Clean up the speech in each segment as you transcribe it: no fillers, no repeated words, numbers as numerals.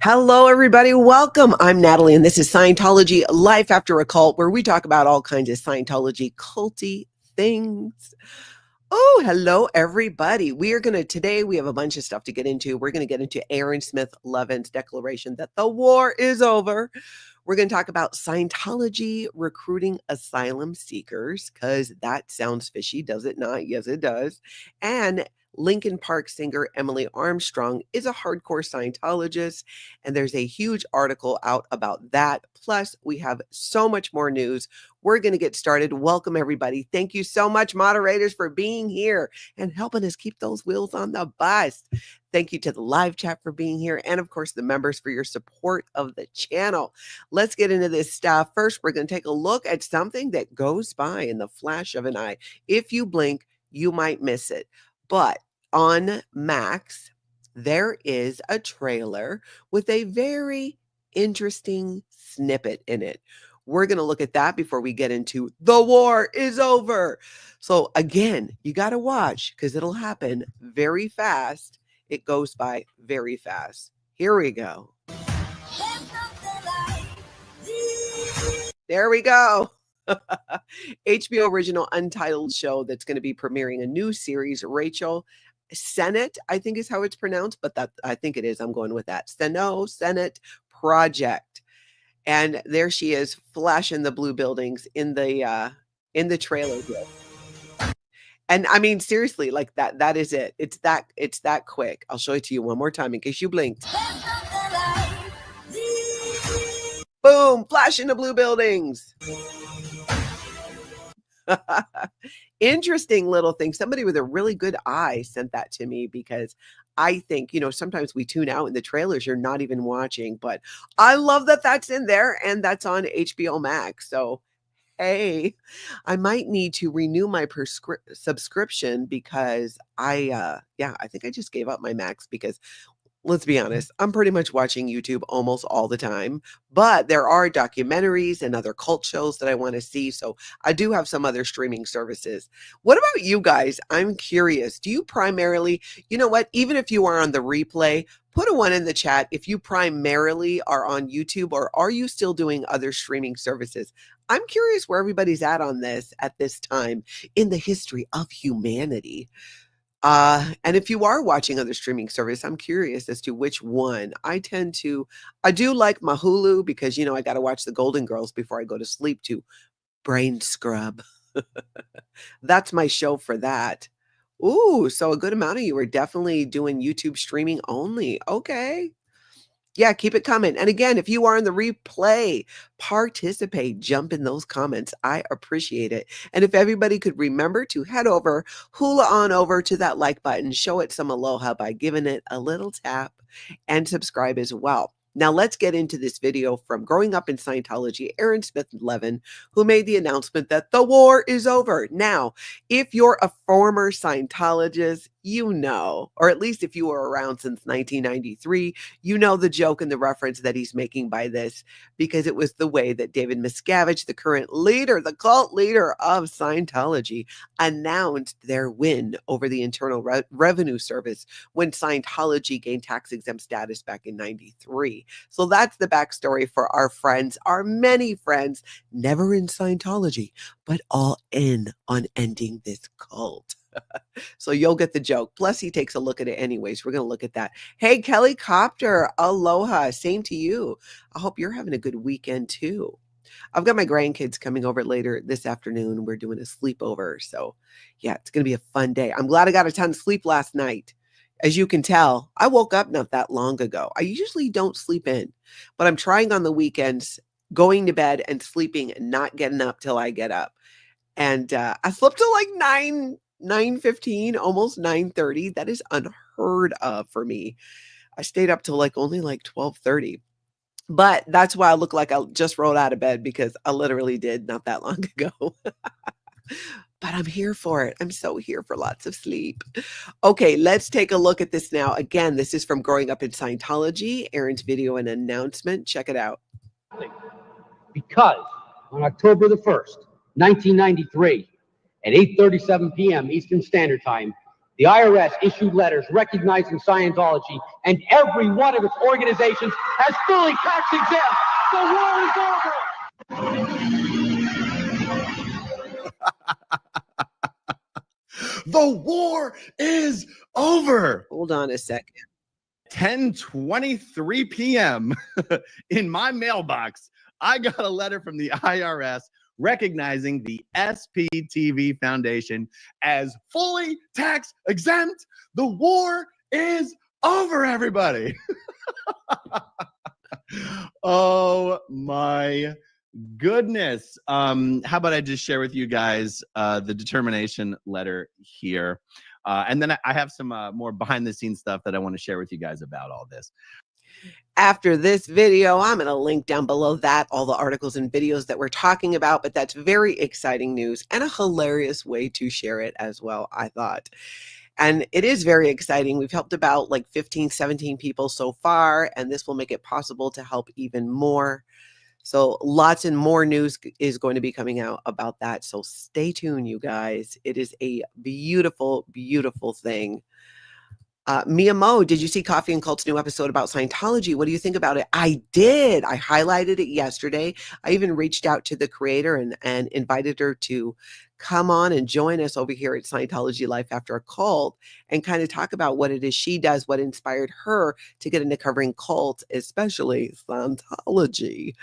Hello, everybody. Welcome. I'm Natalie, and this is Scientology Life After a Cult, where we talk about all kinds of Scientology culty things. Oh, hello, everybody. Today we have a bunch of stuff to get into. We're going to get into Aaron Smith-Levin's declaration that the war is over. We're going to talk about Scientology recruiting asylum seekers, because that sounds fishy, does it not? Yes, it does. And Linkin Park singer Emily Armstrong is a hardcore Scientologist, and there's a huge article out about that. Plus, we have so much more news. We're going to get started. Welcome, everybody. Thank you so much, moderators, for being here and helping us keep those wheels on the bus. Thank you to the live chat for being here, and of course, the members for your support of the channel. Let's get into this stuff. First, we're going to take a look at something that goes by in the flash of an eye. If you blink, you might miss it. But on Max, there is a trailer with a very interesting snippet in it. We're going to look at that before we get into the war is over. So again, you got to watch because it'll happen very fast. It goes by very fast. Here we go. There we go. HBO original Untitled show that's going to be premiering a new series. Rachel Sennett, I think is how it's pronounced, but that I think it is. I'm going with that. Sennett Project. And there she is flashing the blue buildings in the trailer here. And I mean, seriously, like that is it. It's that quick. I'll show it to you one more time in case you blinked. Boom, flashing the blue buildings. Interesting little thing. Somebody with a really good eye sent that to me because I think, sometimes we tune out in the trailers you're not even watching, but I love that that's in there and that's on HBO Max. So, hey, I might need to renew my subscription because I think I just gave up my Max because let's be honest, I'm pretty much watching YouTube almost all the time, but there are documentaries and other cult shows that I want to see. So I do have some other streaming services. What about you guys? I'm curious. Do you primarily, you know what, even if you are on the replay, put a 1 in the chat if you primarily are on YouTube, or are you still doing other streaming services? I'm curious where everybody's at on this at this time in the history of humanity. And if you are watching other streaming service, I'm curious as to which one. I do like my Hulu because, I got to watch the Golden Girls before I go to sleep to brain scrub. That's my show for that. Ooh, so a good amount of you are definitely doing YouTube streaming only. Okay. Yeah, keep it coming. And again, if you are in the replay, participate, jump in those comments. I appreciate it. And if everybody could remember to head over, hula on over to that like button, show it some aloha by giving it a little tap and subscribe as well. Now let's get into this video from Growing Up in Scientology, Aaron Smith-Levin, who made the announcement that the war is over. Now, if you're a former Scientologist, or at least if you were around since 1993, the joke and the reference that he's making by this, because it was the way that David Miscavige, the current leader, the cult leader of Scientology, announced their win over the Internal Revenue Service when Scientology gained tax-exempt status back in 93. So that's the backstory for our friends, our many friends, never in Scientology, but all in on ending this cult. So you'll get the joke. Plus, he takes a look at it anyways. We're going to look at that. Hey, Kelly Copter, aloha. Same to you. I hope you're having a good weekend too. I've got my grandkids coming over later this afternoon. We're doing a sleepover. So yeah, it's going to be a fun day. I'm glad I got a ton of sleep last night. As you can tell, I woke up not that long ago. I usually don't sleep in, but I'm trying on the weekends, going to bed and sleeping and not getting up till I get up. And I slept till like 9:15, almost 9:30. That is unheard of for me. I stayed up till only 12:30. But that's why I look like I just rolled out of bed, because I literally did not that long ago. But I'm here for it. I'm so here for lots of sleep. Okay, let's take a look at this now. Again, this is from Growing Up in Scientology, Aaron's video and announcement. Check it out. Because on October the 1st, 1993, at 8:37 p.m. Eastern Standard Time, The IRS issued letters recognizing Scientology, and every one of its organizations has fully tax exempt. The war is over. The war is over. Hold on a second. 10:23 p.m. in my mailbox, I got a letter from the IRS recognizing the SPTV Foundation as fully tax exempt. The war is over, everybody. Oh my goodness. How about I just share with you guys the determination letter here. And then I have some more behind the scenes stuff that I want to share with you guys about all this. After this video, I'm going to link down below that, all the articles and videos that we're talking about, but that's very exciting news and a hilarious way to share it as well, I thought. And it is very exciting. We've helped about like 15, 17 people so far, and this will make it possible to help even more. So lots and more news is going to be coming out about that. So stay tuned, you guys. It is a beautiful, beautiful thing. Mia Mo, did you see Coffee and Cult's new episode about Scientology? What do you think about it? I did. I highlighted it yesterday. I even reached out to the creator and invited her to come on and join us over here at Scientology Life After a Cult and kind of talk about what it is she does, what inspired her to get into covering cults, especially Scientology.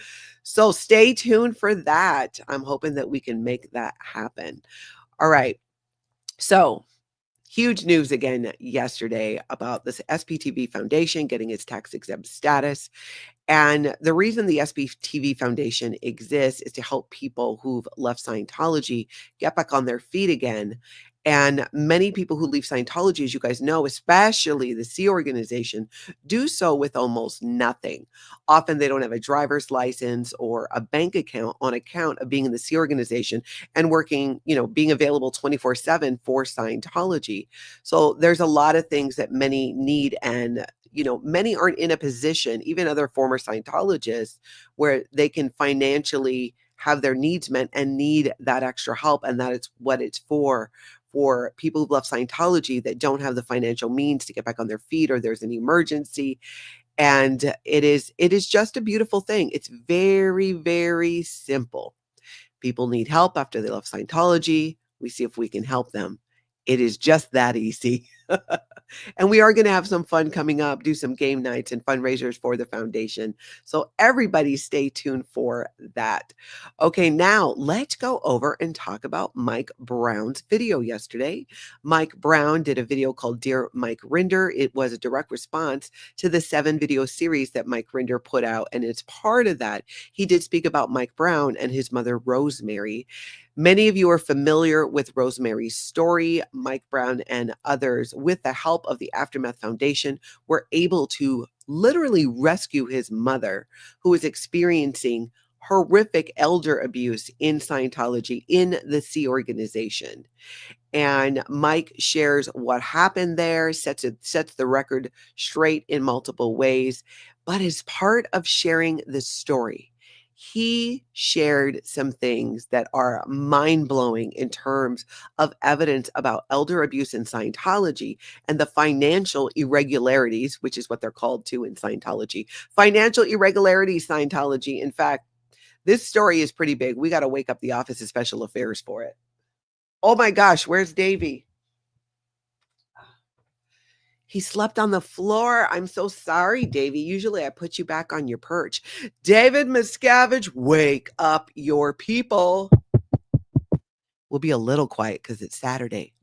So stay tuned for that. I'm hoping that we can make that happen. All right. So huge news again yesterday about this SPTV Foundation getting its tax exempt status. And the reason the SPTV Foundation exists is to help people who've left Scientology get back on their feet again. And many people who leave Scientology, as you guys know, especially the Sea organization, do so with almost nothing. Often they don't have a driver's license or a bank account on account of being in the Sea organization and working, being available 24/7 for Scientology. So there's a lot of things that many need, and many aren't in a position, even other former Scientologists, where they can financially have their needs met and need that extra help. And that is what it's for people who've left Scientology that don't have the financial means to get back on their feet, or there's an emergency. And it is just a beautiful thing. It's very, very simple. People need help after they left Scientology. We see if we can help them. It is just that easy. And we are going to have some fun coming up, do some game nights and fundraisers for the foundation. So everybody stay tuned for that. Okay, now let's go over and talk about Mike Brown's video yesterday. Mike Brown did a video called Dear Mike Rinder. It was a direct response to the 7-video series that Mike Rinder put out. And it's part of that. He did speak about Mike Brown and his mother, Rosemary. Many of you are familiar with Rosemary's story. Mike Brown and others, with the help of the Aftermath Foundation, were able to literally rescue his mother, who was experiencing horrific elder abuse in Scientology, in the Sea organization. And Mike shares what happened there, sets the record straight in multiple ways. But as part of sharing the story, he shared some things that are mind-blowing in terms of evidence about elder abuse in Scientology and the financial irregularities, which is what they're called too in Scientology. Financial irregularities, Scientology. In fact, this story is pretty big. We got to wake up the Office of Special Affairs for it. Oh my gosh, where's Davey? He slept on the floor. I'm so sorry, Davey. Usually I put you back on your perch. David Miscavige, wake up your people. We'll be a little quiet because it's Saturday.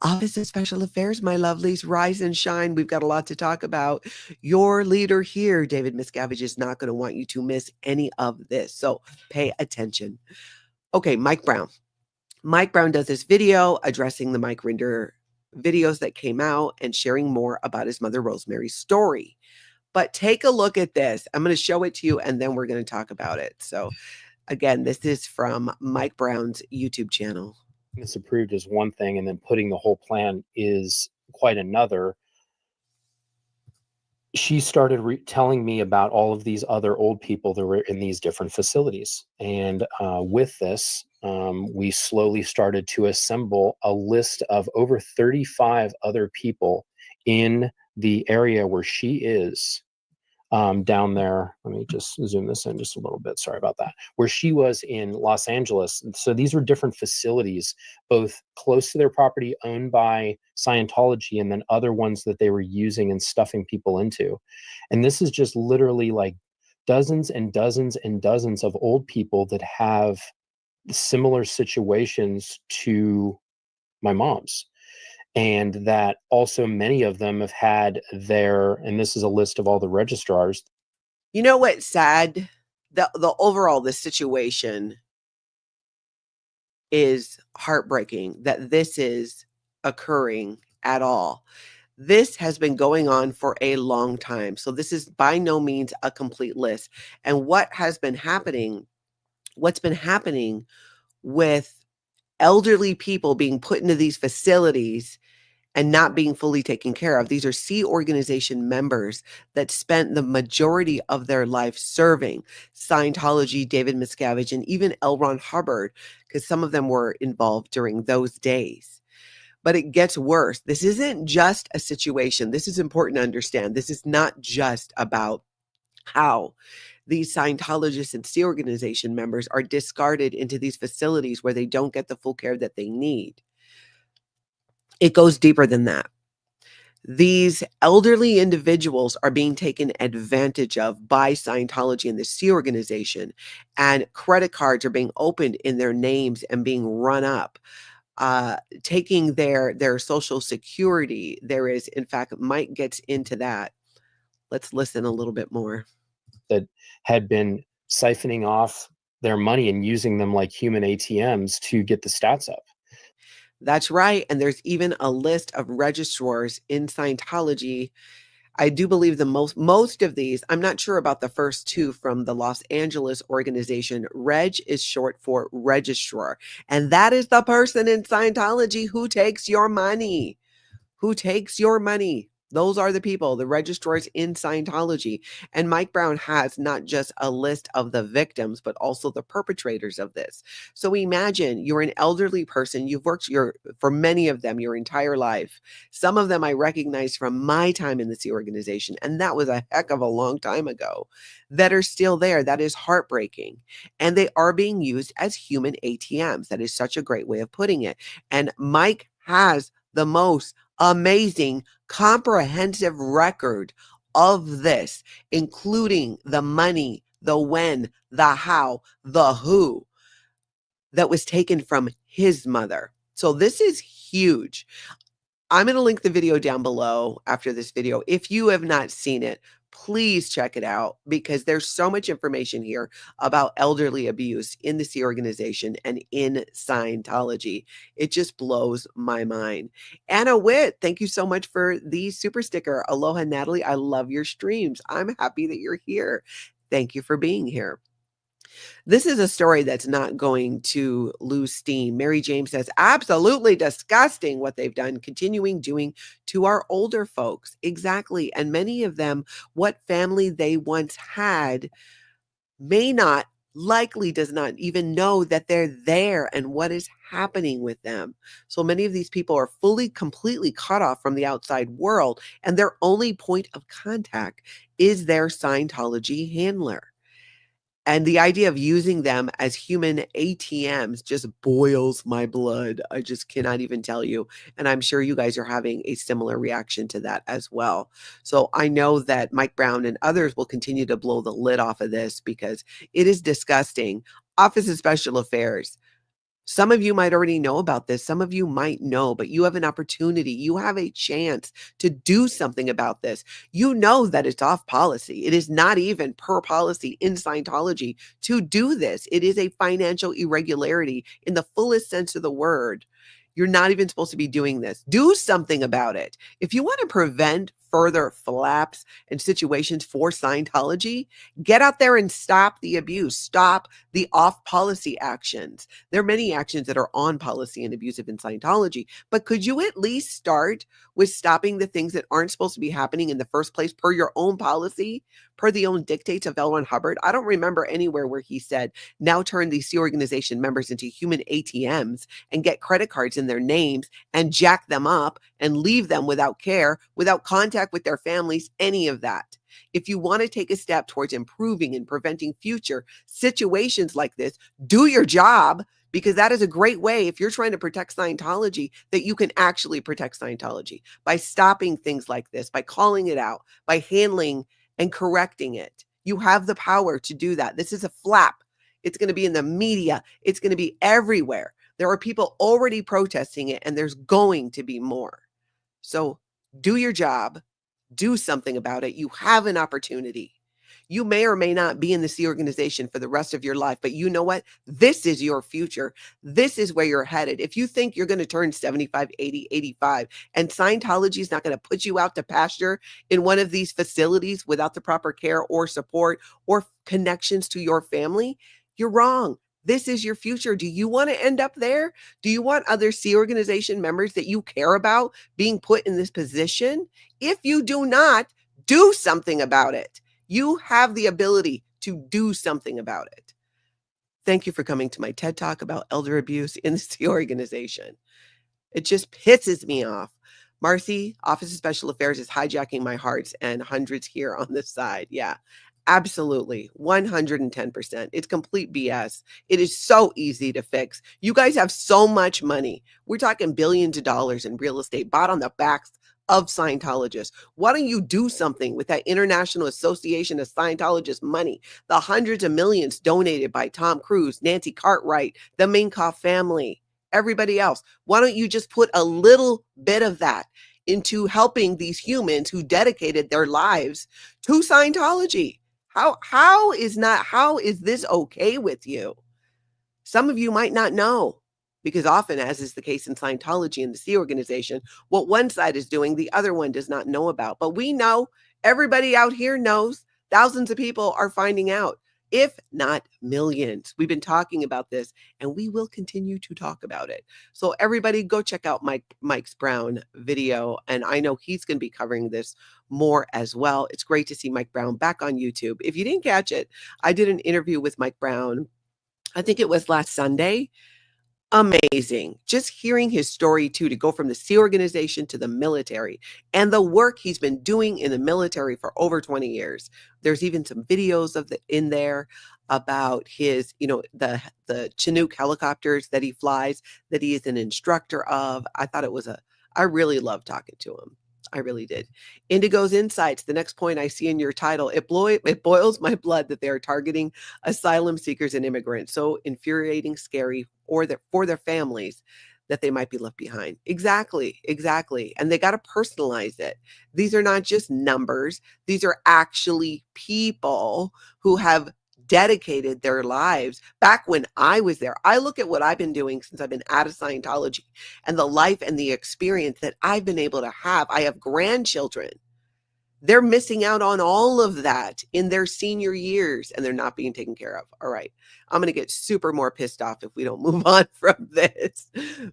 Office of Special Affairs, my lovelies, rise and shine. We've got a lot to talk about. Your leader here, David Miscavige, is not going to want you to miss any of this. So pay attention. Okay, Mike Brown. Mike Brown does this video addressing the Mike Rinder videos that came out and sharing more about his mother Rosemary's story. But take a look at this. I'm going to show it to you and then we're going to talk about it. So again, this is from Mike Brown's YouTube channel. It's approved is one thing, and then putting the whole plan is quite another. she started telling me about all of these other old people that were in these different facilities. And with this, we slowly started to assemble a list of over 35 other people in the area where she is, down there. Let me just zoom this in just a little bit. Sorry about that. Where she was in Los Angeles. So these were different facilities, both close to their property owned by Scientology, and then other ones that they were using and stuffing people into. And this is just literally like dozens and dozens and dozens of old people that have similar situations to my mom's. And that also many of them have had their, and this is a list of all the registrars. You know what's sad? The overall, the situation is heartbreaking that this is occurring at all. This has been going on for a long time. So this is by no means a complete list. And what's been happening with elderly people being put into these facilities and not being fully taken care of. These are Sea Organization members that spent the majority of their life serving Scientology, David Miscavige, and even L. Ron Hubbard, because some of them were involved during those days. But it gets worse. This isn't just a situation. This is important to understand. This is not just about how these Scientologists and Sea Organization members are discarded into these facilities where they don't get the full care that they need. It goes deeper than that. These elderly individuals are being taken advantage of by Scientology and the Sea Organization, and credit cards are being opened in their names and being run up, taking their Social Security. There is, in fact, Mike gets into that. Let's listen a little bit more. That had been siphoning off their money and using them like human ATMs to get the stats up. That's right. And there's even a list of registrars in Scientology. I do believe most of these, I'm not sure about the first two from the Los Angeles organization. Reg is short for registrar. And that is the person in Scientology who takes your money. Who takes your money. Those are the people, the registrars in Scientology. And Mike Brown has not just a list of the victims, but also the perpetrators of this. So imagine you're an elderly person. You've worked for many of them your entire life. Some of them I recognize from my time in the Sea Organization, and that was a heck of a long time ago, that are still there. That is heartbreaking. And they are being used as human ATMs. That is such a great way of putting it. And Mike has the most amazing, comprehensive record of this, including the money, the when, the how, the who that was taken from his mother. So this is huge. I'm going to link the video down below after this video. If you have not seen it, please check it out, because there's so much information here about elderly abuse in the Sea Organization and in Scientology. It just blows my mind. Anna Witt, thank you so much for the super sticker. Aloha, Natalie. I love your streams. I'm happy that you're here. Thank you for being here. This is a story that's not going to lose steam. Mary James says, absolutely disgusting what they've done, continuing doing to our older folks. Exactly. And many of them, what family they once had likely does not even know that they're there and what is happening with them. So many of these people are completely cut off from the outside world, and their only point of contact is their Scientology handler. And the idea of using them as human ATMs just boils my blood. I just cannot even tell you. And I'm sure you guys are having a similar reaction to that as well. So I know that Mike Brown and others will continue to blow the lid off of this, because it is disgusting. Office of Special Affairs. Some of you might already know about this. Some of you might know, but you have an opportunity. You have a chance to do something about this. You know that it's off policy. It is not even per policy in Scientology to do this. It is a financial irregularity in the fullest sense of the word. You're not even supposed to be doing this. Do something about it. If you want to prevent further flaps and situations for Scientology, get out there and stop the abuse, stop the off-policy actions. There are many actions that are on policy and abusive in Scientology, but could you at least start with stopping the things that aren't supposed to be happening in the first place per your own policy, per the own dictates of L. Ron Hubbard? I don't remember anywhere where he said, now turn these Sea Organization members into human ATMs and get credit cards in their names and jack them up and leave them without care, without contact with their families, any of that. If you want to take a step towards improving and preventing future situations like this, do your job, because that is a great way, if you're trying to protect Scientology, that you can actually protect Scientology by stopping things like this, by calling it out, by handling and correcting it. You have the power to do that. This is a flap. It's going to be in the media. It's going to be everywhere. There are people already protesting it, and there's going to be more. So do your job. Do something about it. You have an opportunity. You may or may not be in the Sea Organization for the rest of your life, but you know what? This is your future. This is where you're headed. If you think you're going to turn 75, 80, 85, and Scientology is not going to put you out to pasture in one of these facilities without the proper care or support or connections to your family, you're wrong. This is your future. Do you want to end up there? Do you want other Sea Organization members that you care about being put in this position? If you do not, do something about it. You have the ability to do something about it. Thank you for coming to my TED Talk about elder abuse in the Sea Organization. It just pisses me off. Marcy, Office of Special Affairs, is hijacking my hearts, and hundreds here on this side. Yeah, absolutely. 110%. It's complete BS. It is so easy to fix. You guys have so much money. We're talking billions of dollars in real estate bought on the backs of Scientologists. Why don't you do something with that International Association of Scientologists money, the hundreds of millions donated by Tom Cruise, Nancy Cartwright, the Minkoff family, everybody else? Why don't you just put a little bit of that into helping these humans who dedicated their lives to Scientology? How is this okay with you? Some of you might not know, because often, as is the case in Scientology and the Sea Organization, what one side is doing, the other one does not know about. But we know, everybody out here knows, thousands of people are finding out, if not millions. We've been talking about this, and we will continue to talk about it. So everybody go check out Mike's Brown video, and I know he's going to be covering this more as well. It's great to see Mike Brown back on YouTube. If you didn't catch it, I did an interview with Mike Brown, I think it was last Sunday. Amazing. Just hearing his story too, to go from the Sea Organization to the military and the work he's been doing in the military for over 20 years. There's even some videos in there about his, the Chinook helicopters that he flies, that he is an instructor of. I really love talking to him. I really did. Indigo's Insights, the next point I see in your title, it boils my blood that they are targeting asylum seekers and immigrants. So infuriating, scary, or for their families, that they might be left behind. Exactly. And they got to personalize it. These are not just numbers. These are actually people who have dedicated their lives back when I was there. I look at what I've been doing since I've been out of Scientology and the life and the experience that I've been able to have. I have grandchildren. They're missing out on all of that in their senior years, and they're not being taken care of. All right. I'm going to get super more pissed off if we don't move on from this.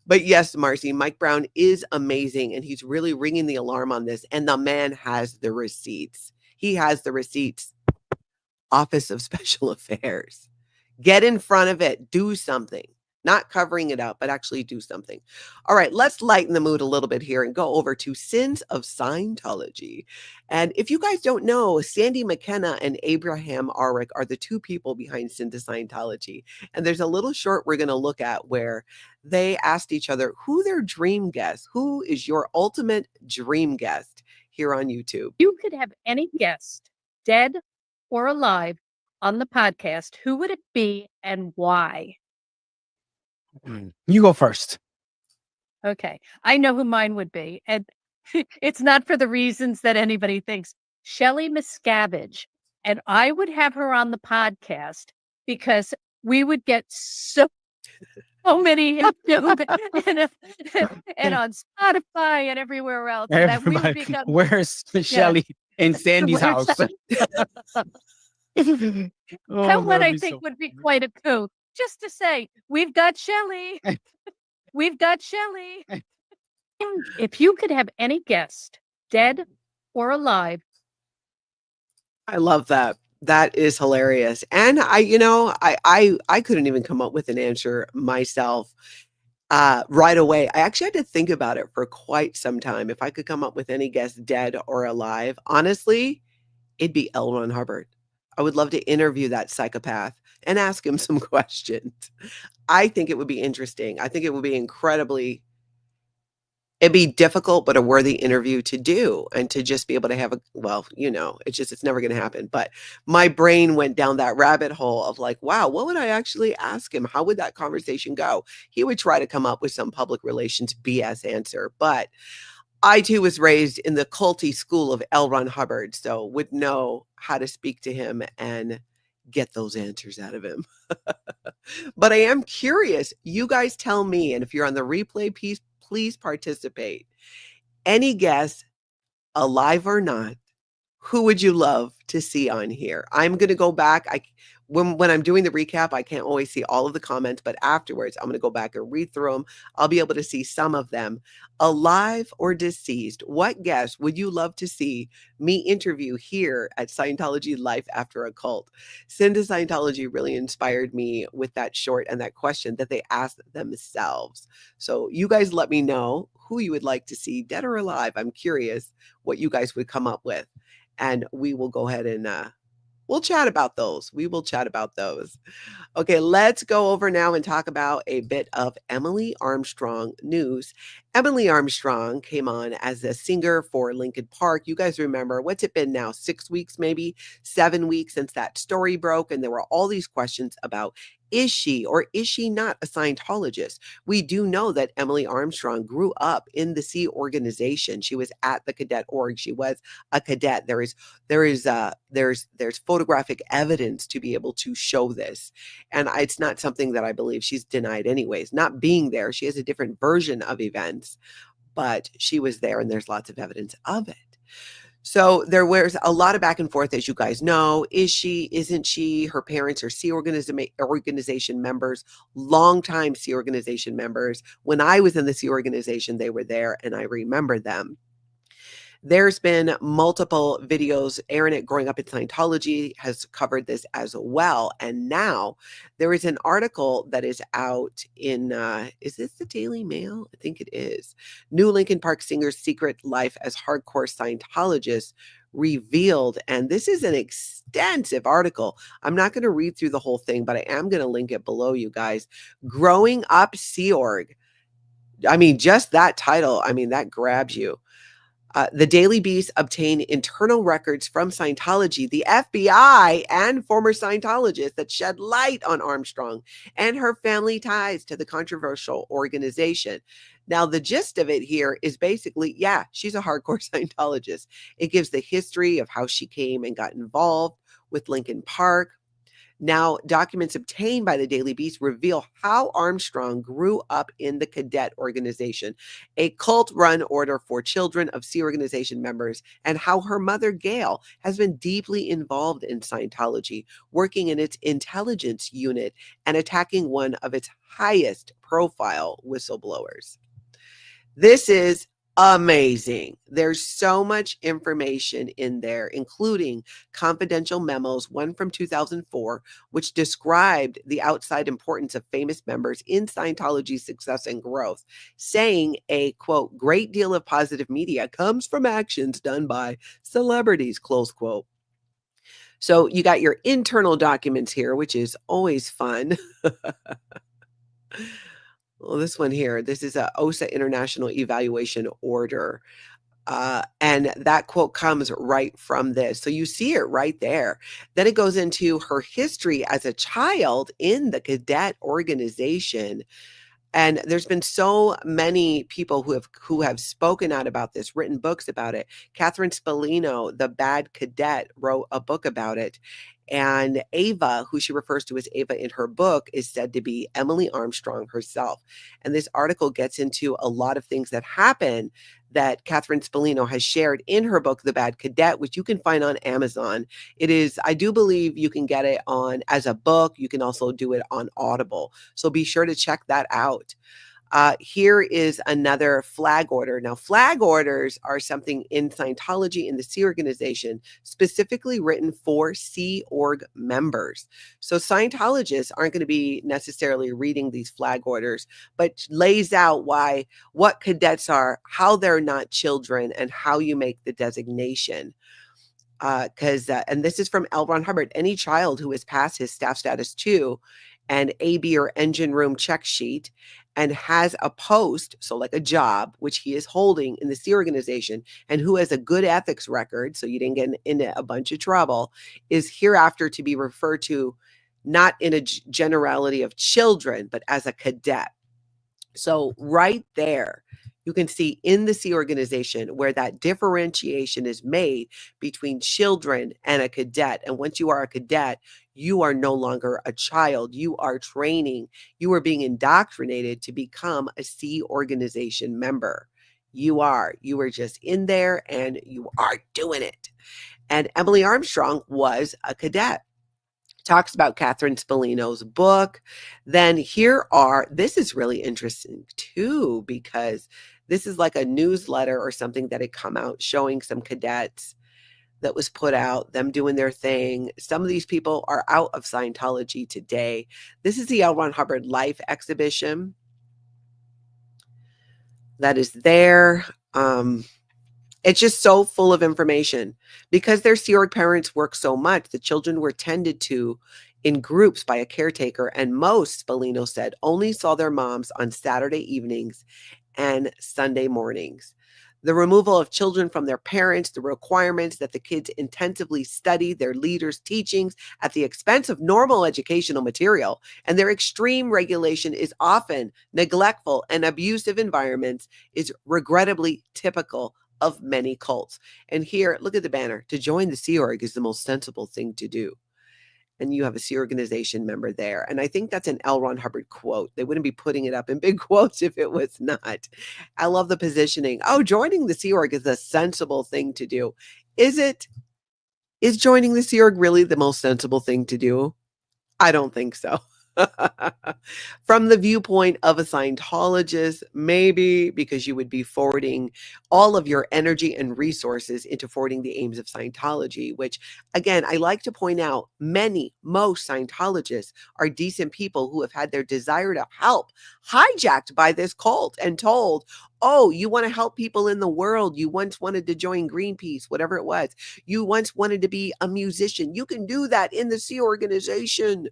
But yes, Marcy, Mike Brown is amazing, and he's really ringing the alarm on this. And the man has the receipts. He has the receipts. Office of Special Affairs. Get in front of it. Do something. Not covering it up, but actually do something. All right, let's lighten the mood a little bit here and go over to Sins of Scientology. And if you guys don't know, Sandy McKenna and Abraham Arick are the two people behind Sins of Scientology. And there's a little short we're going to look at where they asked each other who their dream guest, who is your ultimate dream guest, here on YouTube. You could have any guest, dead or alive, on the podcast. Who would it be and why? You go first. Okay. I know who mine would be. And it's not for the reasons that anybody thinks. Shelley Miscavige. And I would have her on the podcast because we would get so so many YouTube and on Spotify and everywhere else, so that we would Everybody, become where's Shelly in Sandy's Where's house? that Oh, one that'd I be think so would be funny. quite a coup, just to say, "We've got Shelly. We've got Shelly." If you could have any guest, dead or alive, I love that. That is hilarious. And I couldn't even come up with an answer myself right away. I actually had to think about it for quite some time. If I could come up with any guest, dead or alive, honestly, it'd be L. Ron Hubbard. I would love to interview that psychopath and ask him some questions. I think it would be interesting. I think it would be it'd be difficult, but a worthy interview to do, and to just be able to have it's never going to happen. But my brain went down that rabbit hole of like, wow, what would I actually ask him? How would that conversation go? He would try to come up with some public relations BS answer, but I too was raised in the culty school of L. Ron Hubbard, so would know how to speak to him and get those answers out of him. But I am curious. You guys tell me, and if you're on the replay piece, please participate. Any guess, alive or not, who would you love to see on here? I'm going to go back. When I'm doing the recap, I can't always see all of the comments, but afterwards, I'm going to go back and read through them. I'll be able to see some of them. Alive or deceased, what guest would you love to see me interview here at Scientology Life After a Cult? Sin to Scientology really inspired me with that short and that question that they asked themselves. So you guys let me know who you would like to see, dead or alive. I'm curious what you guys would come up with. And we will go ahead and we'll chat about those. We will chat about those. Okay, let's go over now and talk about a bit of Emily Armstrong news. Emily Armstrong came on as a singer for Linkin Park. You guys remember, what's it been now? 6 weeks, maybe 7 weeks since that story broke. And there were all these questions about, is she or is she not a Scientologist? We do know that Emily Armstrong grew up in the Sea organization. She was at the cadet org. She was a cadet. There's photographic evidence to be able to show this. And it's not something that I believe she's denied anyways. Not being there, she has a different version of events, but she was there and there's lots of evidence of it. So there was a lot of back and forth, as you guys know. Is she, isn't she? Her parents are Sea organization members, longtime Sea organization members. When I was in the Sea organization, they were there and I remember them. There's been multiple videos. Aaron, growing up in Scientology, has covered this as well. And now there is an article that is out in, is this the Daily Mail? I think it is. New Linkin Park singer's secret life as hardcore Scientologist revealed. And this is an extensive article. I'm not going to read through the whole thing, but I am going to link it below, you guys. Growing Up Sea Org. I mean, just that title, I mean, that grabs you. The Daily Beast obtained internal records from Scientology, the FBI, and former Scientologists that shed light on Armstrong and her family ties to the controversial organization. Now, the gist of it here is basically, yeah, she's a hardcore Scientologist. It gives the history of how she came and got involved with Linkin Park. Now, documents obtained by the Daily Beast reveal how Armstrong grew up in the cadet organization, a cult-run order for children of Sea organization members, and how her mother, Gail, has been deeply involved in Scientology, working in its intelligence unit and attacking one of its highest profile whistleblowers. This is amazing. There's so much information in there, including confidential memos, one from 2004, which described the outside importance of famous members in Scientology's success and growth, saying a, quote, great deal of positive media comes from actions done by celebrities, close quote. So you got your internal documents here, which is always fun. Well, this one here, this is a OSA International Evaluation Order. And that quote comes right from this. So you see it right there. Then it goes into her history as a child in the cadet organization. And there's been so many people who have spoken out about this, written books about it. Catherine Spallino, the Bad Cadet, wrote a book about it. And Ava, who she refers to as Ava in her book, is said to be Emily Armstrong herself. And this article gets into a lot of things that happen that Catherine Spallino has shared in her book, The Bad Cadet, which you can find on Amazon. It is, I do believe you can get it on as a book. You can also do it on Audible. So be sure to check that out. Here is another flag order. Now, flag orders are something in Scientology, in the Sea Organization, specifically written for Sea Org members. So Scientologists aren't going to be necessarily reading these flag orders, but lays out what cadets are, how they're not children, and how you make the designation. And this is from L. Ron Hubbard. Any child who has passed his staff status 2 and AB or engine room check sheet and has a post, so like a job, which he is holding in the Sea Organization, and who has a good ethics record, so you didn't get into a bunch of trouble, is hereafter to be referred to not in a generality of children, but as a cadet. So right there, you can see in the Sea Organization where that differentiation is made between children and a cadet. And once you are a cadet, you are no longer a child. You are training. You are being indoctrinated to become a Sea Organization member. You are just in there and you are doing it. And Emily Armstrong was a cadet. Talks about Catherine Spallino's book. Then this is really interesting too, because this is like a newsletter or something that had come out showing some cadets that was put out, them doing their thing. Some of these people are out of Scientology today. This is the L. Ron Hubbard Life exhibition that is there. It's just so full of information. Because their Sea Org parents work so much, the children were tended to in groups by a caretaker, and most, Spallino said, only saw their moms on Saturday evenings and Sunday mornings. The removal of children from their parents, the requirements that the kids intensively study their leaders' teachings at the expense of normal educational material, and their extreme regulation is often neglectful and abusive environments is regrettably typical of many cults. And here, look at the banner. To join the Sea Org is the most sensible thing to do. And you have a Sea Organization member there. And I think that's an L. Ron Hubbard quote. They wouldn't be putting it up in big quotes if it was not. I love the positioning. Oh, joining the Sea Org is a sensible thing to do. Is it? Is joining the Sea Org really the most sensible thing to do? I don't think so. From the viewpoint of a Scientologist, maybe, because you would be forwarding all of your energy and resources into forwarding the aims of Scientology, which, again, I like to point out, most Scientologists are decent people who have had their desire to help hijacked by this cult and told, oh, you want to help people in the world. You once wanted to join Greenpeace, whatever it was. You once wanted to be a musician. You can do that in the Sea Organization.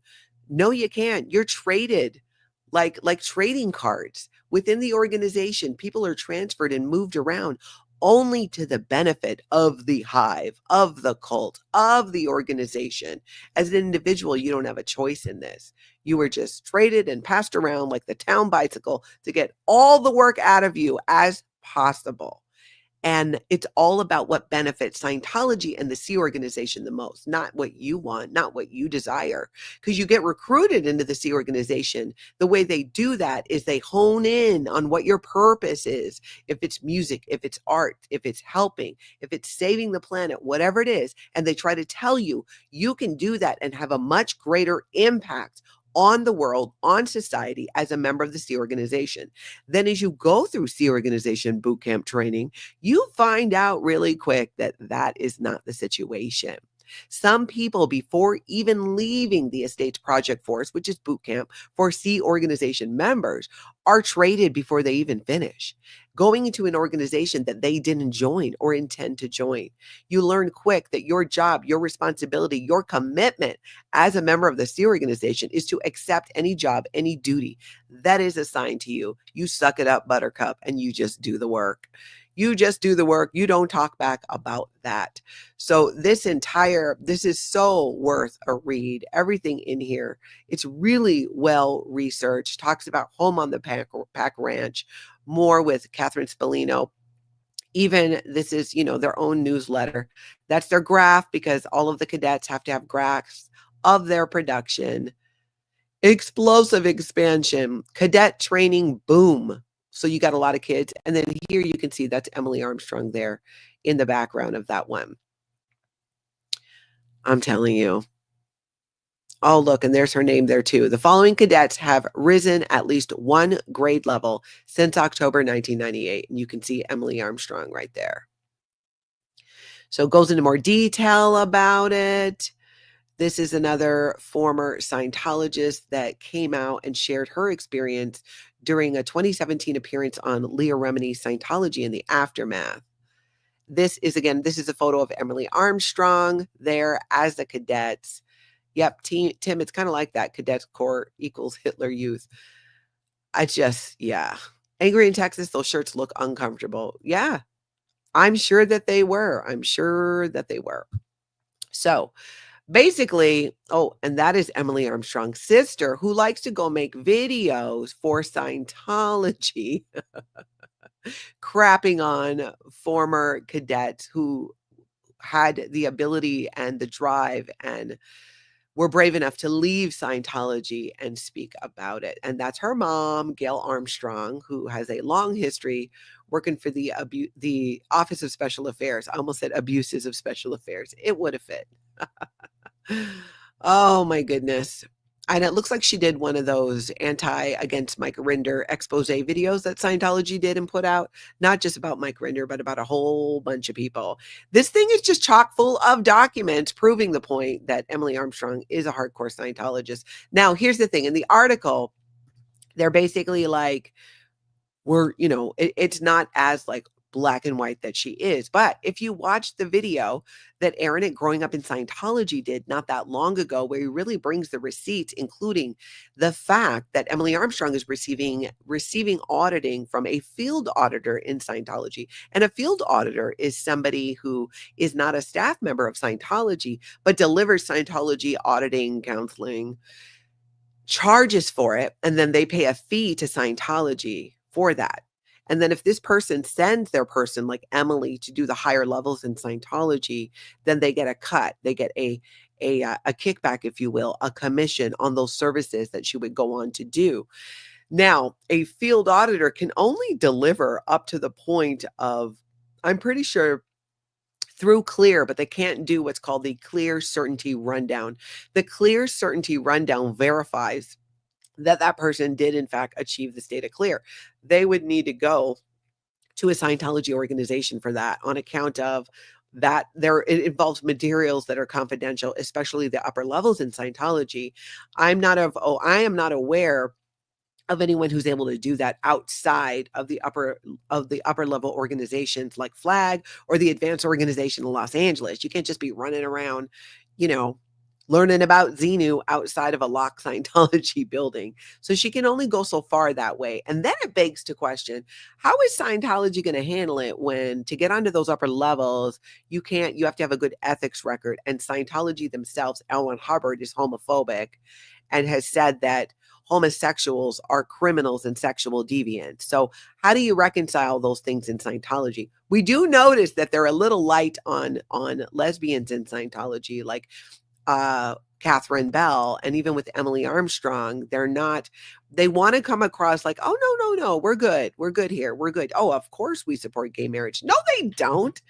No, you can't. You're traded like trading cards within the organization. People are transferred and moved around only to the benefit of the hive, of the cult, of the organization. As an individual, you don't have a choice in this. You were just traded and passed around like the town bicycle to get all the work out of you as possible. And it's all about what benefits Scientology and the Sea Organization the most, not what you want, not what you desire. Because you get recruited into the Sea Organization. The way they do that is they hone in on what your purpose is. If it's music, if it's art, if it's helping, if it's saving the planet, whatever it is. And they try to tell you, you can do that and have a much greater impact on the world, on society as a member of the Sea Organization. Then as you go through Sea Organization boot camp training, you find out really quick that that is not the situation. Some people, before even leaving the Estates Project Force, which is boot camp for Sea Organization members, are traded before they even finish, going into an organization that they didn't join or intend to join. You learn quick that your job, your responsibility, your commitment as a member of the Sea Organization is to accept any job, any duty that is assigned to you. You suck it up, buttercup, and you just do the work. You just do the work. You don't talk back about that. So this is so worth a read. Everything in here, it's really well researched. Talks about home on the pack ranch, more with Catherine Spallino Even this is, their own newsletter. That's their graph, because all of the cadets have to have graphs of their production. Explosive expansion, cadet training boom. So you got a lot of kids. And then here you can see that's Emily Armstrong there in the background of that one. I'm telling you. Oh, look, and there's her name there too. The following cadets have risen at least one grade level since October 1998. And you can see Emily Armstrong right there. So it goes into more detail about it. This is another former Scientologist that came out and shared her experience during a 2017 appearance on Leah Remini's Scientology in the Aftermath. This is a photo of Emily Armstrong there as the cadets. Yep, Tim, it's kind of like that. Cadet Corps equals Hitler Youth. Angry in Texas, those shirts look uncomfortable. Yeah, I'm sure that they were. So basically, and that is Emily Armstrong's sister, who likes to go make videos for Scientology, crapping on former cadets who had the ability and the drive and were brave enough to leave Scientology and speak about it. And that's her mom, Gail Armstrong, who has a long history working for the Office of Special Affairs. I almost said abuses of special affairs. It would have fit. Oh my goodness. And it looks like she did one of those against Mike Rinder expose videos that Scientology did and put out, not just about Mike Rinder, but about a whole bunch of people. This thing is just chock full of documents proving the point that Emily Armstrong is a hardcore Scientologist. Now, here's the thing. In the article, they're basically like, it's not as like black and white that she is. But if you watch the video that Aaron at Growing Up in Scientology did not that long ago, where he really brings the receipts, including the fact that Emily Armstrong is receiving auditing from a field auditor in Scientology. And a field auditor is somebody who is not a staff member of Scientology, but delivers Scientology auditing, counseling, charges for it, and then they pay a fee to Scientology for that. And then if this person sends their person like Emily to do the higher levels in Scientology, then they get a cut. They get a kickback, if you will, a commission on those services that she would go on to do. Now, a field auditor can only deliver up to the point of, I'm pretty sure, through clear, but they can't do what's called the clear certainty rundown. The clear certainty rundown verifies that person did in fact achieve the state of clear. They would need to go to a Scientology organization for that, on account of that it involves materials that are confidential, especially the upper levels in Scientology. I am not aware of anyone who's able to do that outside of the upper level organizations like Flag or the advanced organization in Los Angeles. You can't just be running around, learning about Xenu outside of a locked Scientology building. So she can only go so far that way. And then it begs to question, how is Scientology going to handle it when, to get onto those upper levels, you have to have a good ethics record. And Scientology themselves, L. Hubbard, is homophobic and has said that homosexuals are criminals and sexual deviants. So how do you reconcile those things in Scientology? We do notice that they're a little light on lesbians in Scientology, like Catherine Bell, and even with Emily Armstrong, they want to come across like, oh, no, we're good here, we're good. Oh, of course we support gay marriage. No, they don't.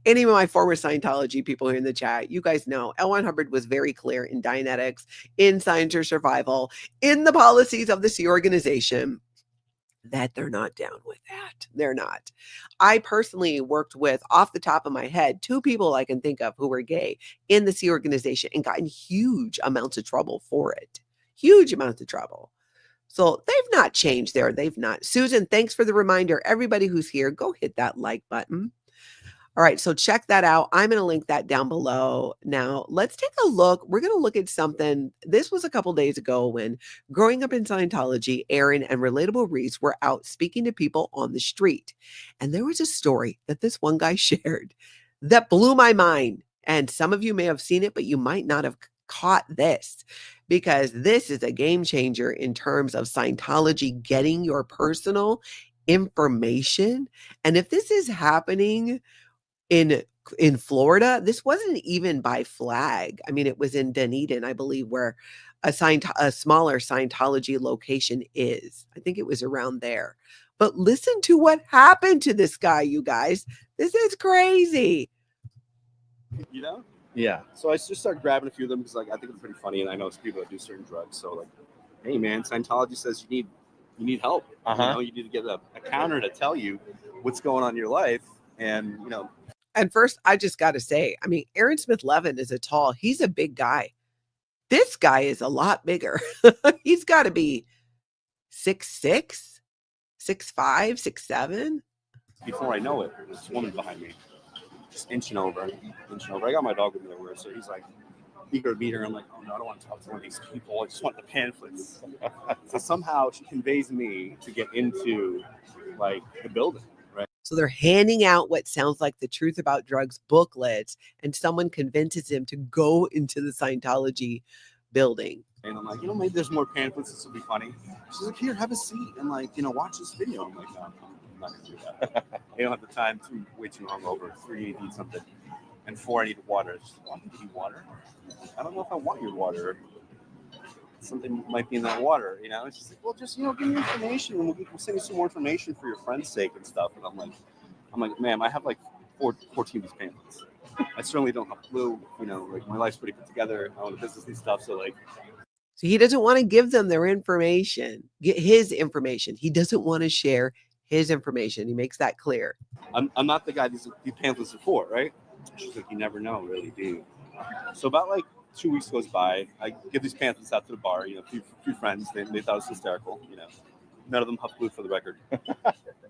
Any of my former Scientology people here in the chat, you guys know L. Hubbard was very clear in Dianetics, in Science or Survival, in the policies of the Sea Organization, that they're not down with that. They're not. I personally worked with, off the top of my head, 2 people I can think of who were gay in the Sea Organization and got in huge amounts of trouble for it. Huge amounts of trouble. So they've not changed there. They've not. Susan, thanks for the reminder. Everybody who's here, go hit that like button. All right, so check that out. I'm going to link that down below. Now, let's take a look. We're going to look at something. This was a couple days ago when Growing Up in Scientology, Aaron and Relatable Reese were out speaking to people on the street. And there was a story that this one guy shared that blew my mind. And some of you may have seen it, but you might not have caught this, because this is a game changer in terms of Scientology getting your personal information. And if this is happening in Florida, this wasn't even by flag. I mean, it was in Dunedin, I believe, where a smaller Scientology location is. I think it was around there. But listen to what happened to this guy, you guys. This is crazy. You know? Yeah. So I just started grabbing a few of them because, like, I think it's pretty funny, and I know it's people that do certain drugs. So, like, hey, man, Scientology says you need help. You know, you need to get a counter to tell you what's going on in your life, and you know. And first, I just got to say, I mean, Aaron Smith-Levin is he's a big guy. This guy is a lot bigger. He's got to be 6'6", 6'5", 6'7". Before I know it, there's this woman behind me, just inching over. I got my dog with me everywhere, so he's like eager to meet her. I'm like, oh no, I don't want to talk to one of these people. I just want the pamphlets. So somehow she conveys me to get into like the building, right? So they're handing out what sounds like the Truth About Drugs booklets, and someone convinces him to go into the Scientology building. And I'm like, you know, maybe there's more pamphlets. This will be funny. She's like, here, have a seat and, like, you know, watch this video. I'm like, no, I'm not going to do that. I don't have the time. Way too hungover. 3, I need to eat something. And 4, I need water. She's like, well, I need water? I don't know if I want your water. Something might be in that water, you know? And she's like, well, just, you know, give me information and we'll send you some more information for your friend's sake and stuff. And I'm like, ma'am, I have like 14 of these pamphlets. I certainly don't have a clue, you know, like my life's pretty put together. I own a business and stuff. So like, so he doesn't want to give them their information, get his information. He doesn't want to share his information. He makes that clear. I'm not the guy these pamphlets are for, right? She's like, you never know, really, do you? So about like 2 weeks goes by. I give these pamphlets out to the bar, you know, a few friends. They thought it was hysterical, you know. None of them huff glue for the record.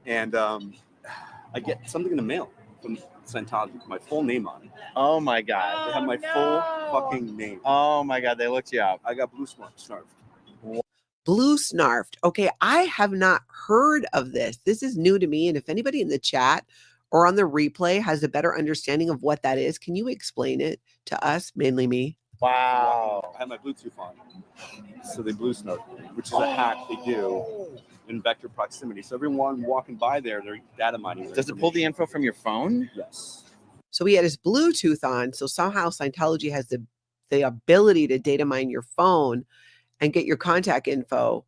And I get something in the mail from Scientology with my full name on it. Oh my God. They have my full fucking name. Oh my God. They looked you up. I got blue snarfed. Blue snarfed. Okay, I have not heard of this. This is new to me. And if anybody in the chat or on the replay has a better understanding of what that is, can you explain it to us, mainly me? Wow. I had my Bluetooth on. So they blue snarf, which is a hack they do in vector proximity. So everyone walking by there, they're data mining. Does it pull the info from your phone? Yes. So he had his Bluetooth on. So somehow Scientology has the ability to data mine your phone and get your contact info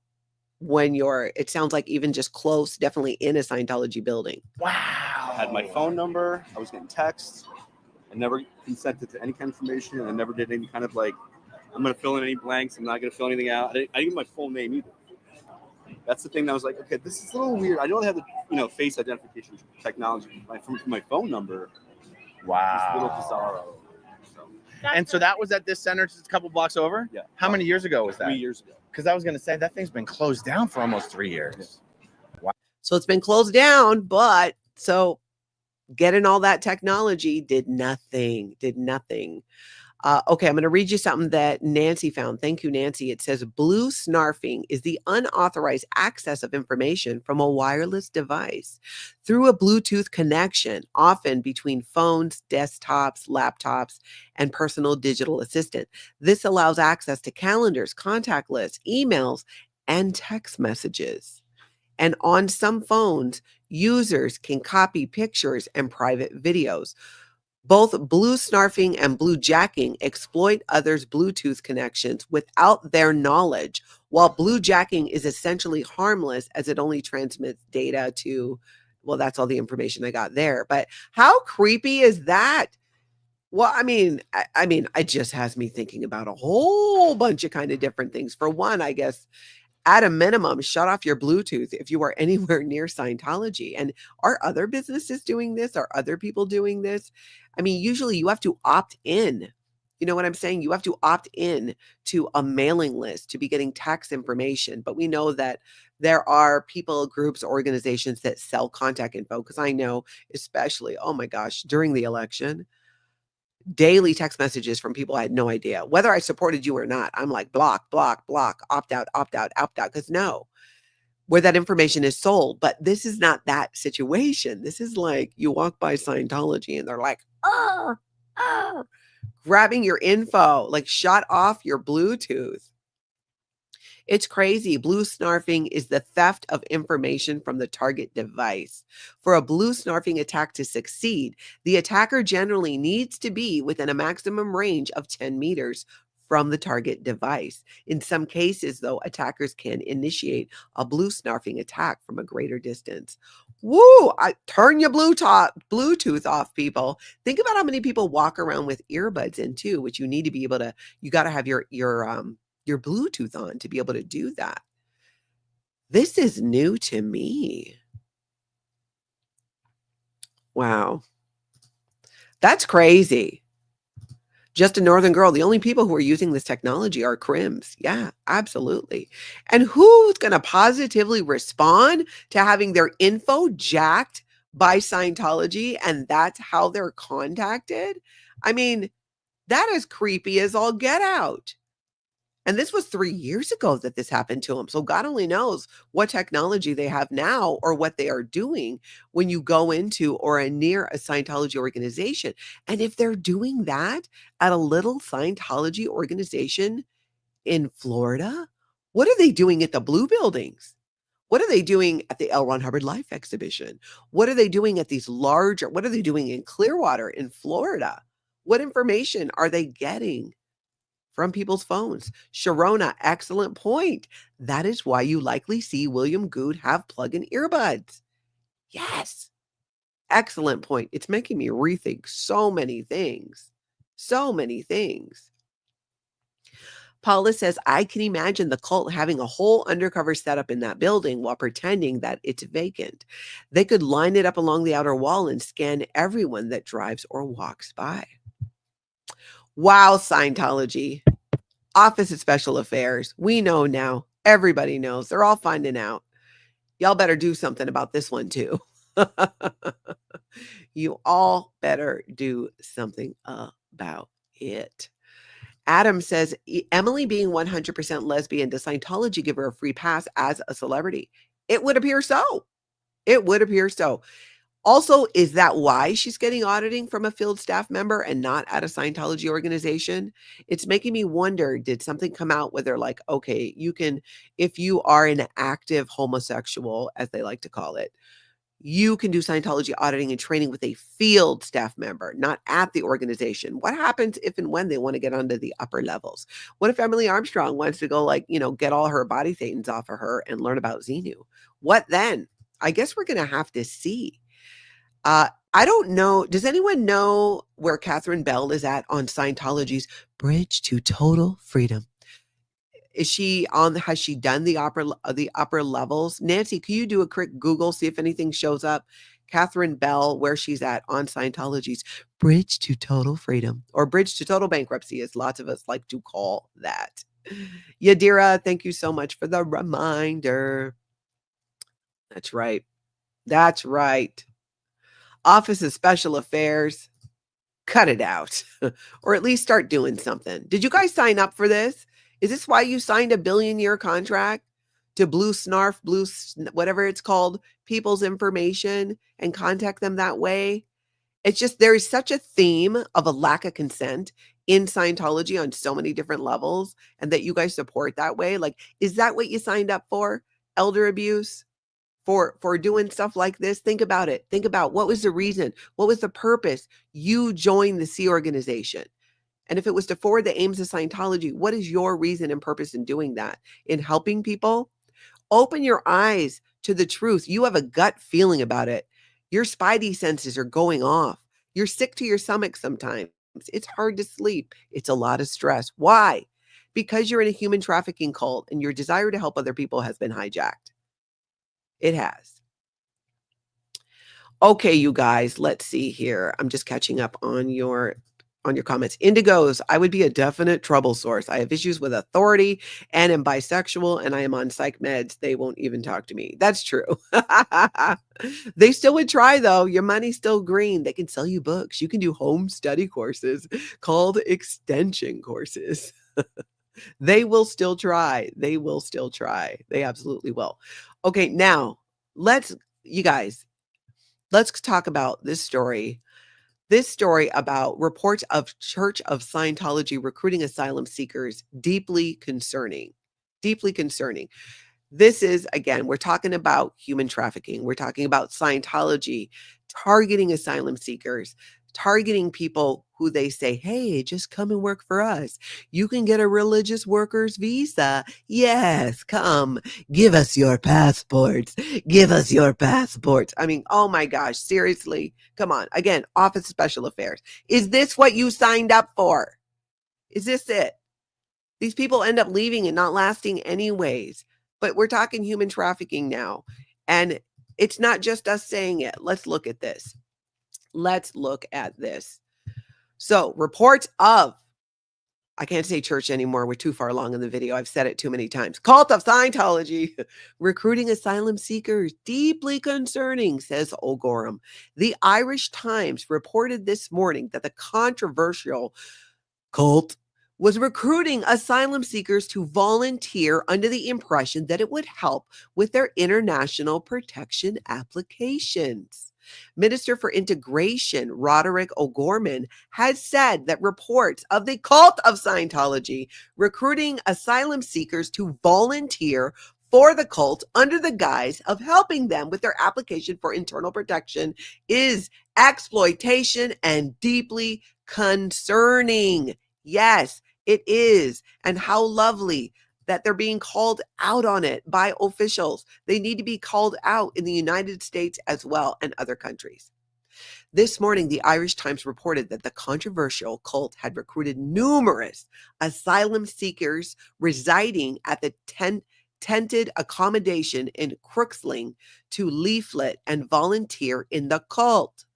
when you're, it sounds like even just close, definitely in a Scientology building. Wow. I had my phone number. I was getting texts. I never consented to any kind of information. I never did any kind of like, I'm going to fill in any blanks. I'm not going to fill anything out. I didn't give my full name either. That's the thing that I was like, okay, this is a little weird. I don't have the, you know, face identification technology. From my phone number. Wow. It's a little bizarro. So, And so that was at this center just a couple blocks over? yeah. How many years ago was that? 3 years ago. Because I was going to say that thing's been closed down for almost 3 years. So it's been closed down, but so getting all that technology did nothing. Okay, I'm going to read you something that Nancy found. Thank you, Nancy. It says, blue snarfing is the unauthorized access of information from a wireless device through a Bluetooth connection, often between phones, desktops, laptops, and personal digital assistant. This allows access to calendars, contact lists, emails, and text messages. And on some phones, users can copy pictures and private videos. Both blue snarfing and blue jacking exploit others' Bluetooth connections without their knowledge, while blue jacking is essentially harmless as it only transmits data to, well, that's all the information I got there. But how creepy is that? Well, I mean, it just has me thinking about a whole bunch of kind of different things. For one, I guess, at a minimum, shut off your Bluetooth if you are anywhere near Scientology. And are other businesses doing this? Are other people doing this? I mean, usually you have to opt in. You know what I'm saying? You have to opt in to a mailing list to be getting tax information. But we know that there are people, groups, organizations that sell contact info. Because I know, especially, oh my gosh, during the election, daily text messages from people I had no idea whether I supported you or not. I'm like, block, opt out. Because no, where that information is sold. But this is not that situation. This is like you walk by Scientology and they're like, grabbing your info, like shut off your Bluetooth. It's crazy. Blue snarfing is the theft of information from the target device. For a blue snarfing attack to succeed, the attacker generally needs to be within a maximum range of 10 meters from the target device. In some cases, though, attackers can initiate a blue snarfing attack from a greater distance. Woo! Turn your Bluetooth off, people. Think about how many people walk around with earbuds in too, which you need to be able to. You got to have your Bluetooth on to be able to do that. This is new to me. Wow. That's crazy. Just a Northern girl. The only people who are using this technology are crims. Yeah, absolutely. And who's going to positively respond to having their info jacked by Scientology and that's how they're contacted? I mean, that is creepy as all get out. And this was 3 years ago that this happened to them. So God only knows what technology they have now or what they are doing when you go into or are near a Scientology organization. And if they're doing that at a little Scientology organization in Florida, what are they doing at the Blue Buildings? What are they doing at the L. Ron Hubbard Life Exhibition? What are they doing at these larger, what are they doing in Clearwater in Florida? What information are they getting from people's phones? Sharona, excellent point. That is why you likely see William Good have plug-in earbuds. Yes. Excellent point. It's making me rethink so many things. So many things. Paula says, I can imagine the cult having a whole undercover setup in that building while pretending that it's vacant. They could line it up along the outer wall and scan everyone that drives or walks by. Wow, Scientology. Office of Special Affairs. We know now. Everybody knows. They're all finding out. Y'all better do something about this one too. You all better do something about it. Adam says, Emily being 100% lesbian, does Scientology give her a free pass as a celebrity? It would appear so. It would appear so. Also, is that why she's getting auditing from a field staff member and not at a Scientology organization? It's making me wonder, did something come out where they're like, okay, you can, if you are an active homosexual, as they like to call it, you can do Scientology auditing and training with a field staff member, not at the organization. What happens if and when they want to get onto the upper levels? What if Emily Armstrong wants to go get all her body thetans off of her and learn about Xenu? What then? I guess we're going to have to see. I don't know. Does anyone know where Catherine Bell is at on Scientology's Bridge to Total Freedom? Is she on? Has she done the upper levels? Nancy, can you do a quick Google, see if anything shows up? Catherine Bell, where she's at on Scientology's Bridge to Total Freedom, or Bridge to Total Bankruptcy, as lots of us like to call that. Yadira, thank you so much for the reminder. That's right. That's right. Office of Special Affairs, cut it out, or at least start doing something. Did you guys sign up for this? Is this why you signed a billion-year contract to whatever it's called, people's information and contact them that way? It's just, there is such a theme of a lack of consent in Scientology on so many different levels, and that you guys support that way. Like, is that what you signed up for? Elder abuse? For doing stuff like this? Think about it. Think about what was the reason? What was the purpose? You joined the C organization. And if it was to forward the aims of Scientology, what is your reason and purpose in doing that? In helping people? Open your eyes to the truth. You have a gut feeling about it. Your spidey senses are going off. You're sick to your stomach sometimes. It's hard to sleep. It's a lot of stress. Why? Because you're in a human trafficking cult and your desire to help other people has been hijacked. It has. Okay, you guys, let's see here. I'm just catching up on your comments. Indigos, I would be a definite trouble source. I have issues with authority and am bisexual and I am on psych meds. They won't even talk to me. That's true. They still would try though. Your money's still green. They can sell you books. You can do home study courses called extension courses. They will still try. They will still try. They absolutely will. Okay, now let's talk about this story This story about reports of Church of Scientology recruiting asylum seekers, deeply concerning. Deeply concerning. This is, again, we're talking about human trafficking. We're talking about Scientology targeting asylum seekers, targeting people who they say, hey, just come and work for us. You can get a religious worker's visa. Yes, come. Give us your passports. Give us your passports. I mean, oh my gosh, seriously. Come on. Again, Office of Special Affairs. Is this what you signed up for? Is this it? These people end up leaving and not lasting anyways. But we're talking human trafficking now. And it's not just us saying it. Let's look at this. Let's look at this. So, reports of, I can't say church anymore. We're too far along in the video. I've said it too many times. Cult of Scientology recruiting asylum seekers. Deeply concerning, says O'Gorham. The Irish Times reported this morning that the controversial cult was recruiting asylum seekers to volunteer under the impression that it would help with their international protection applications. Minister for Integration Roderick O'Gorman has said that reports of the cult of Scientology recruiting asylum seekers to volunteer for the cult under the guise of helping them with their application for internal protection is exploitation and deeply concerning. Yes, it is. And how lovely that they're being called out on it by officials. They need to be called out in the United States as well and other countries. This morning, the Irish Times reported that the controversial cult had recruited numerous asylum seekers residing at the tented accommodation in Crooksling to leaflet and volunteer in the cult.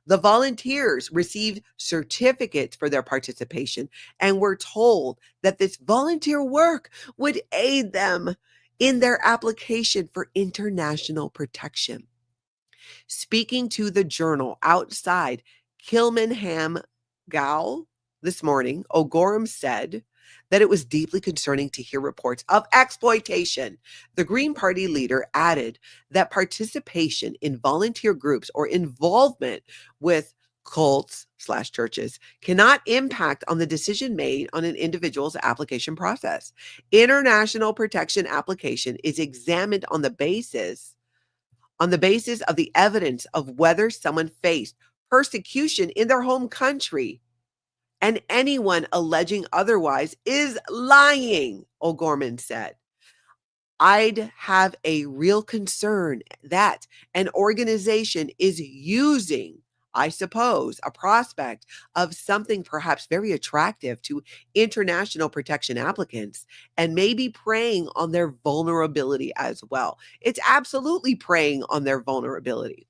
The volunteers received certificates for their participation and were told that this volunteer work would aid them in their application for international protection. Speaking to the Journal outside Kilmainham Gaol this morning, O'Gorham said that it was deeply concerning to hear reports of exploitation. The Green Party leader added that participation in volunteer groups or involvement with cults/churches cannot impact on the decision made on an individual's application process. International protection application is examined on the basis of the evidence of whether someone faced persecution in their home country. And anyone alleging otherwise is lying, O'Gorman said. I'd have a real concern that an organization is using, I suppose, a prospect of something perhaps very attractive to international protection applicants and maybe preying on their vulnerability as well. It's absolutely preying on their vulnerability.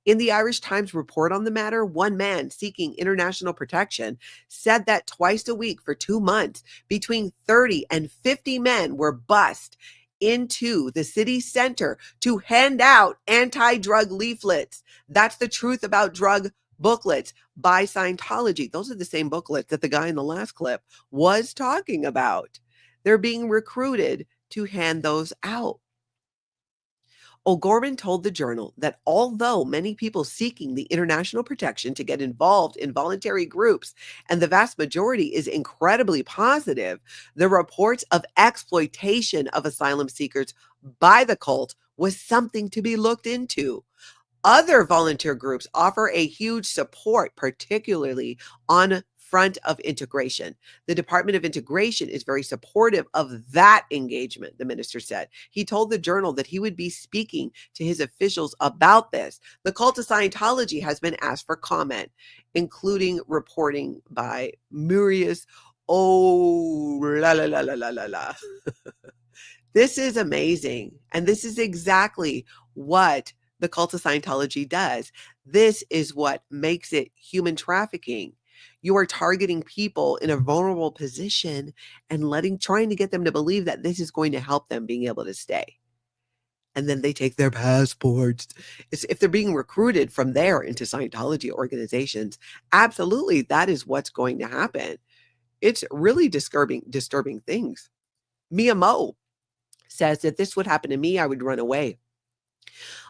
In the Irish Times report on the matter, one man seeking international protection said that twice a week for 2 months, between 30 and 50 men were bussed into the city center to hand out anti-drug leaflets. That's the truth about drug booklets by Scientology. Those are the same booklets that the guy in the last clip was talking about. They're being recruited to hand those out. O'Gorman told the Journal that although many people seeking the international protection to get involved in voluntary groups, and the vast majority is incredibly positive, the reports of exploitation of asylum seekers by the cult was something to be looked into. Other volunteer groups offer a huge support, particularly on front of integration. The Department of Integration is very supportive of that engagement, the minister said. He told the Journal that he would be speaking to his officials about this. The cult of Scientology has been asked for comment, including reporting by Murius. This is amazing. And this is exactly what the cult of Scientology does. This is what makes it human trafficking. You are targeting people in a vulnerable position and trying to get them to believe that this is going to help them being able to stay. And then they take their passports. If they're being recruited from there into Scientology organizations, absolutely, that is what's going to happen. It's really disturbing things. Mia Mo says that this would happen to me, I would run away.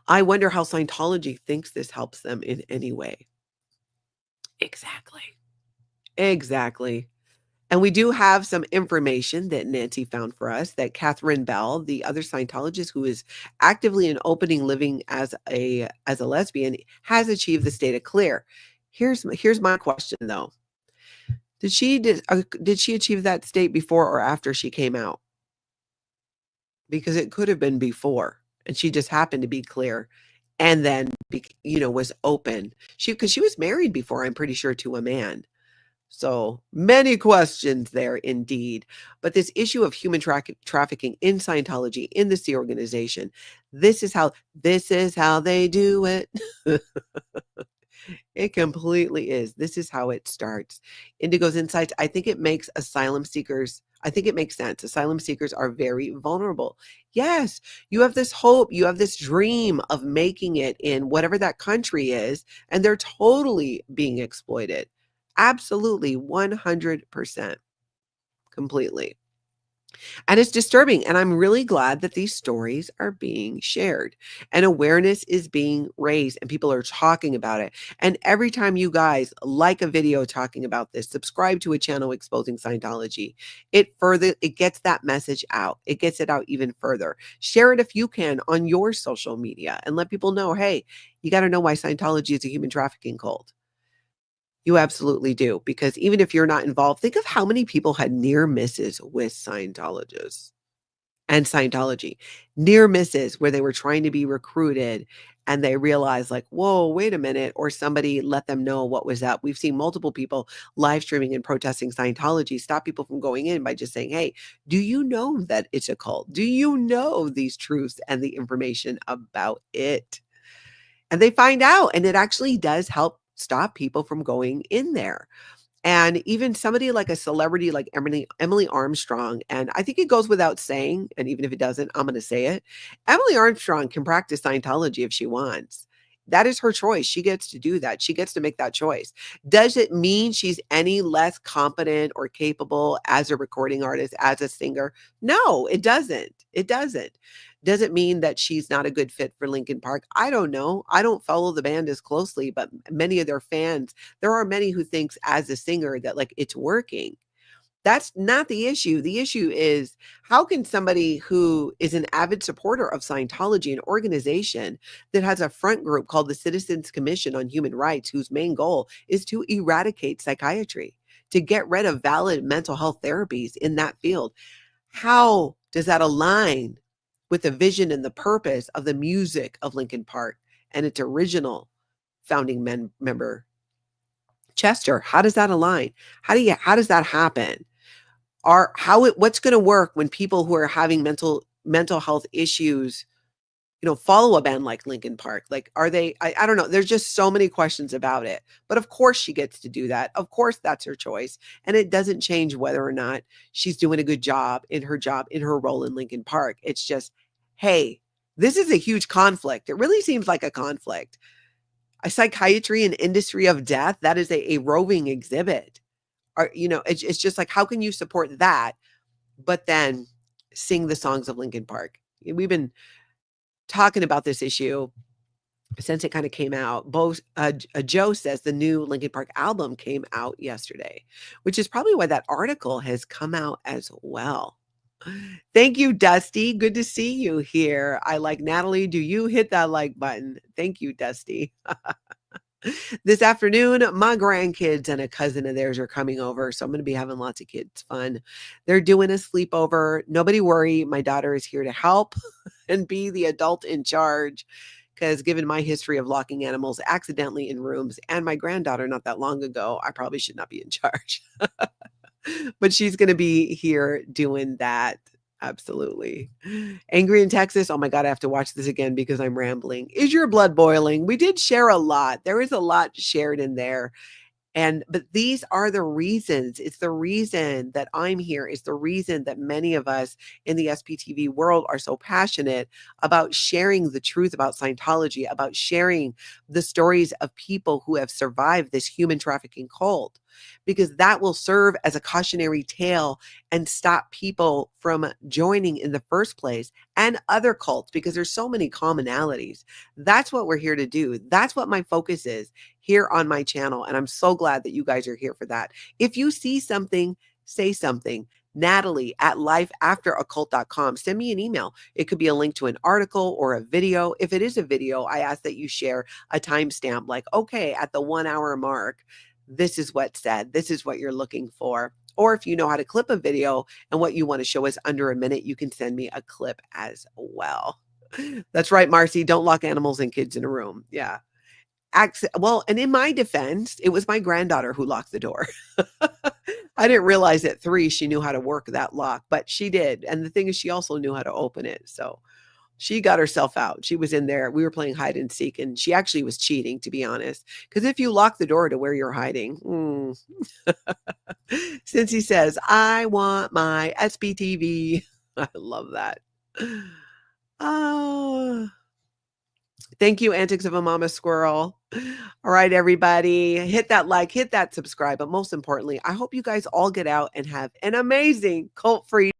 I wonder how Scientology thinks this helps them in any way. Exactly. Exactly. And we do have some information that Nancy found for us that Catherine Bell, the other Scientologist who is actively and opening living as a lesbian, has achieved the state of clear. Here's my question though. Did she achieve that state before or after she came out? Because it could have been before, and she just happened to be clear, and then was open. Because she was married before, I'm pretty sure, to a man. So many questions there indeed. But this issue of human trafficking in Scientology, in the Sea organization, this is how they do it. It completely is. This is how it starts. Indigo's insights. I think it makes asylum seekers, I think it makes sense. Asylum seekers are very vulnerable. Yes, you have this hope, you have this dream of making it in whatever that country is, and they're totally being exploited. Absolutely, 100%. Completely. And it's disturbing. And I'm really glad that these stories are being shared and awareness is being raised and people are talking about it. And every time you guys like a video talking about this, subscribe to a channel exposing Scientology, it gets that message out. It gets it out even further. Share it if you can on your social media and let people know, hey, you got to know why Scientology is a human trafficking cult. You absolutely do. Because even if you're not involved, think of how many people had near misses with Scientologists and Scientology. Near misses where they were trying to be recruited and they realized like, whoa, wait a minute. Or somebody let them know what was up. We've seen multiple people live streaming and protesting Scientology stop people from going in by just saying, hey, do you know that it's a cult? Do you know these truths and the information about it? And they find out, and it actually does help stop people from going in there. And even somebody like a celebrity like Emily Armstrong, and I think it goes without saying, and even if it doesn't, I'm going to say it. Emily Armstrong can practice Scientology if she wants. That is her choice. She gets to do that. She gets to make that choice. Does it mean she's any less competent or capable as a recording artist, as a singer? No, it doesn't. It doesn't. Does it mean that she's not a good fit for Linkin Park? I don't know. I don't follow the band as closely, but many of their fans, there are many who thinks as a singer that like it's working. That's not the issue. The issue is how can somebody who is an avid supporter of Scientology, an organization that has a front group called the Citizens Commission on Human Rights, whose main goal is to eradicate psychiatry, to get rid of valid mental health therapies in that field. How does that align with the vision and the purpose of the music of Linkin Park and its original founding member, Chester? How does that align? How does that happen? What's going to work when people who are having mental health issues, follow a band like Linkin Park? Like, are they, I don't know. There's just so many questions about it, but of course she gets to do that. Of course that's her choice. And it doesn't change whether or not she's doing a good job in her role in Linkin Park. It's just, hey, this is a huge conflict. It really seems like a conflict. A psychiatry and industry of death, that is a roving exhibit. It's just like, how can you support that, but then sing the songs of Linkin Park? We've been talking about this issue since it kind of came out. Joe says the new Linkin Park album came out yesterday, which is probably why that article has come out as well. Thank you, Dusty. Good to see you here. I like Natalie. Do you hit that like button? Thank you, Dusty. This afternoon, my grandkids and a cousin of theirs are coming over, so I'm going to be having lots of kids fun. They're doing a sleepover. Nobody worry. My daughter is here to help and be the adult in charge, because given my history of locking animals accidentally in rooms and my granddaughter not that long ago, I probably should not be in charge. But she's going to be here doing that. Absolutely. Angry in Texas. Oh my God, I have to watch this again because I'm rambling. Is your blood boiling? We did share a lot. There is a lot shared in there. But these are the reasons. It's the reason that I'm here. It's the reason that many of us in the SPTV world are so passionate about sharing the truth about Scientology, about sharing the stories of people who have survived this human trafficking cult. because that will serve as a cautionary tale and stop people from joining in the first place, and other cults, because there's so many commonalities. That's what we're here to do. That's what my focus is here on my channel. And I'm so glad that you guys are here for that. If you see something, say something. Natalie at lifeafteraccult.com. Send me an email. It could be a link to an article or a video. If it is a video, I ask that you share a timestamp, like, okay, at the 1 hour mark, this is what's said. This is what you're looking for. Or if you know how to clip a video and what you want to show is under a minute, you can send me a clip as well. That's right, Marcy. Don't lock animals and kids in a room. Yeah. Well, and in my defense, it was my granddaughter who locked the door. I didn't realize at 3 she knew how to work that lock, but she did. And the thing is, she also knew how to open it. So she got herself out. She was in there. We were playing hide and seek, and she actually was cheating, to be honest. Because if you lock the door to where you're hiding, since he says, I want my SPTV. I love that. Oh. Thank you, Antics of a Mama Squirrel. All right, everybody, hit that like, hit that subscribe. But most importantly, I hope you guys all get out and have an amazing cult-free